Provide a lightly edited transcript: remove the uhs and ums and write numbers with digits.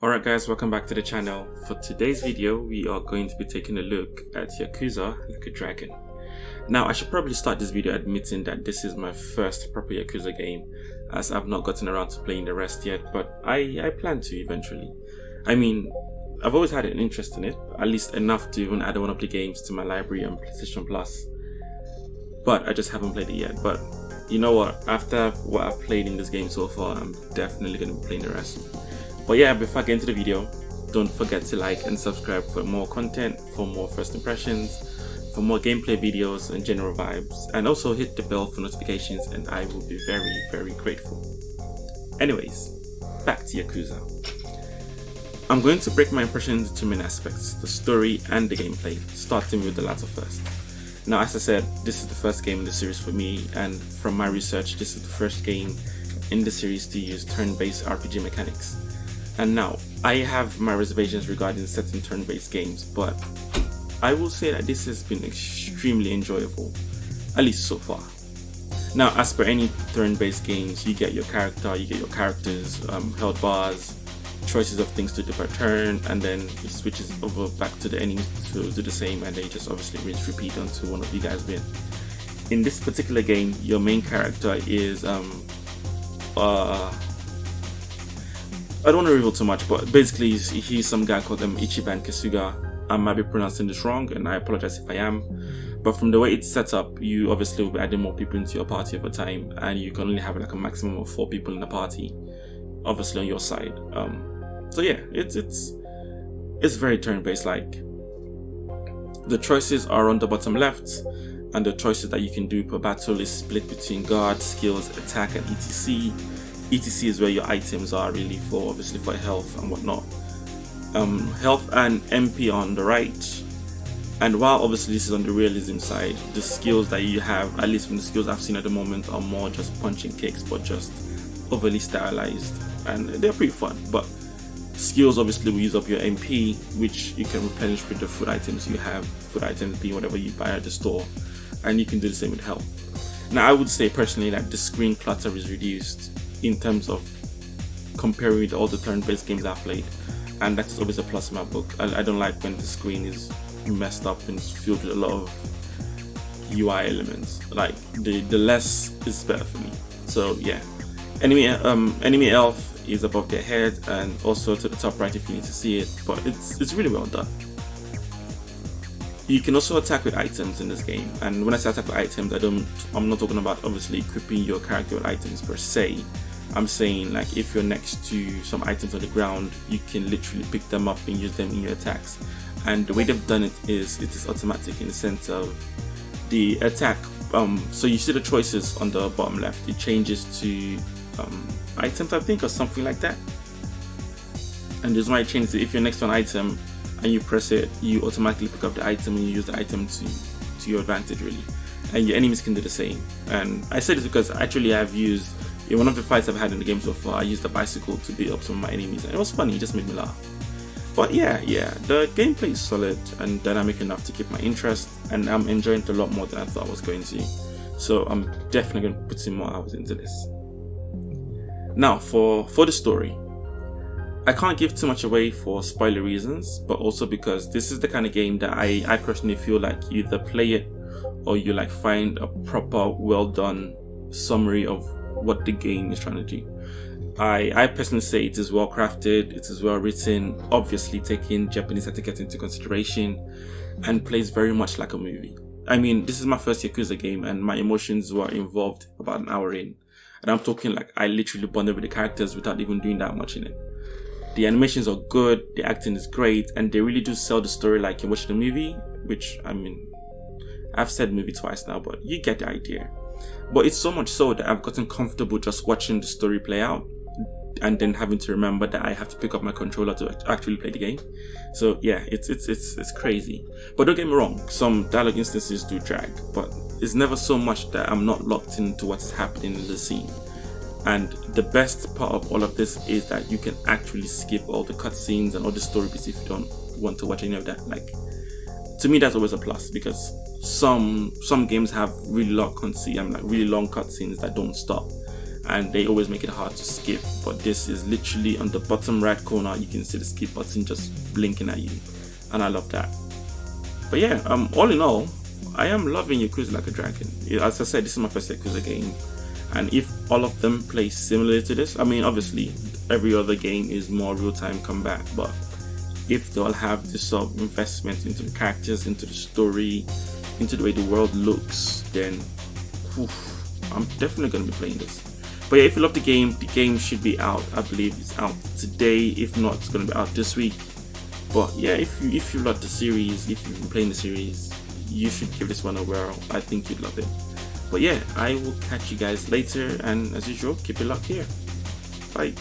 Alright guys, welcome back to the channel. For today's video, we are going to be taking a look at Yakuza Like a Dragon. Now, I should probably start this video admitting that this is my first proper Yakuza game, as I've not gotten around to playing the rest yet, but I plan to eventually. I mean, I've always had an interest in it, at least enough to even add one of the games to my library on PlayStation Plus. But I just haven't played it yet. But you know what, after what I've played in this game so far, I'm definitely going to be playing the rest. But yeah, before I get into the video, don't forget to like and subscribe for more content, for more first impressions, for more gameplay videos and general vibes, and also hit the bell for notifications and I will be very grateful. Anyways, back to Yakuza. I'm going to break my impressions into two main aspects, the story and the gameplay, starting with the latter first. Now, as I said, this is the first game in the series for me, and from my research, this is the first game in the series to use turn-based RPG mechanics. And now, I have my reservations regarding certain turn-based games, but I will say that this has been extremely enjoyable, at least so far. Now, as per any turn-based games, you get your character, you get your characters, health bars, choices of things to do per turn, and then it switches over back to the enemies to do the same, and they just obviously rinse repeat until one of you guys win. In this particular game, your main character is I don't want to reveal too much, but basically he's some guy called Ichiban Kasuga. I might be pronouncing this wrong, and I apologize if I am. But from the way it's set up, you obviously will be adding more people into your party over time, and you can only have like a maximum of 4 people in the party, obviously on your side. So yeah, it's very turn-based. Like, the choices are on the bottom left, and the choices that you can do per battle is split between guard, skills, attack, and etc. etc is where your items are, really, for obviously for health and whatnot. Health and MP on the right, and while obviously this is on the realism side, the skills that you have, at least from the skills I've seen at the moment, are more just punching kicks, but just overly stylized, and they're pretty fun. But skills obviously will use up your MP, which you can replenish with the food items you have, food items being whatever you buy at the store, and you can do the same with health. Now, I would say personally that the screen clutter is reduced in terms of comparing with all the turn-based games I've played, and that's always a plus in my book. I don't like when the screen is messed up and filled with a lot of UI elements. Like, the less is better for me. So yeah, enemy elf is above their head and also to the top right if you need to see it, but it's really well done. You can also attack with items in this game, and when I say attack with items, I'm not talking about obviously equipping your character with items per se. I'm saying, like, if you're next to some items on the ground, you can literally pick them up and use them in your attacks. And the way they've done it is automatic in the sense of the attack. So you see the choices on the bottom left, it changes to items, I think, or something like that. And the reason why it changes it, if you're next to an item and you press it, you automatically pick up the item and you use the item to your advantage, really. And your enemies can do the same. And I say this because actually I've used, in one of the fights I've had in the game so far, I used a bicycle to beat up some of my enemies, and it was funny, it just made me laugh. But yeah, the gameplay is solid and dynamic enough to keep my interest, and I'm enjoying it a lot more than I thought I was going to. So I'm definitely going to put some more hours into this. Now, for the story, I can't give too much away for spoiler reasons, but also because this is the kind of game that I personally feel like you either play it or you like find a proper, well done summary of what the game is trying to do. I personally say it is well crafted, it is well written, obviously taking Japanese etiquette into consideration, and plays very much like a movie. I mean, this is my first Yakuza game and my emotions were involved about an hour in. And I'm talking like I literally bonded with the characters without even doing that much in it. The animations are good, the acting is great, and they really do sell the story like you're watching a movie, which, I mean, I've said movie twice now, but you get the idea. But it's so much so that I've gotten comfortable just watching the story play out and then having to remember that I have to pick up my controller to actually play the game. So yeah, it's crazy. But don't get me wrong, some dialogue instances do drag, but it's never so much that I'm not locked into what is happening in the scene. And the best part of all of this is that you can actually skip all the cutscenes and all the story bits if you don't want to watch any of that. Like, to me, that's always a plus, because some games have really long cutscenes that don't stop. and they always make it hard to skip. But this is literally on the bottom right corner, you can see the skip button just blinking at you, and I love that. But yeah, all in all, I am loving Yakuza Like a Dragon. As I said, this is my first Yakuza game, and if all of them play similar to this, I mean, obviously every other game is more real-time combat, but if they all have this sort of investment into the characters, into the story, into the way the world looks, then I'm definitely going to be playing this. But yeah, if you love the game should be out. I believe it's out today. If not, it's going to be out this week. But yeah, if you love the series, if you've been playing the series, you should give this one a whirl. I think you'd love it. But yeah, I will catch you guys later, and as usual, keep it locked here. Bye.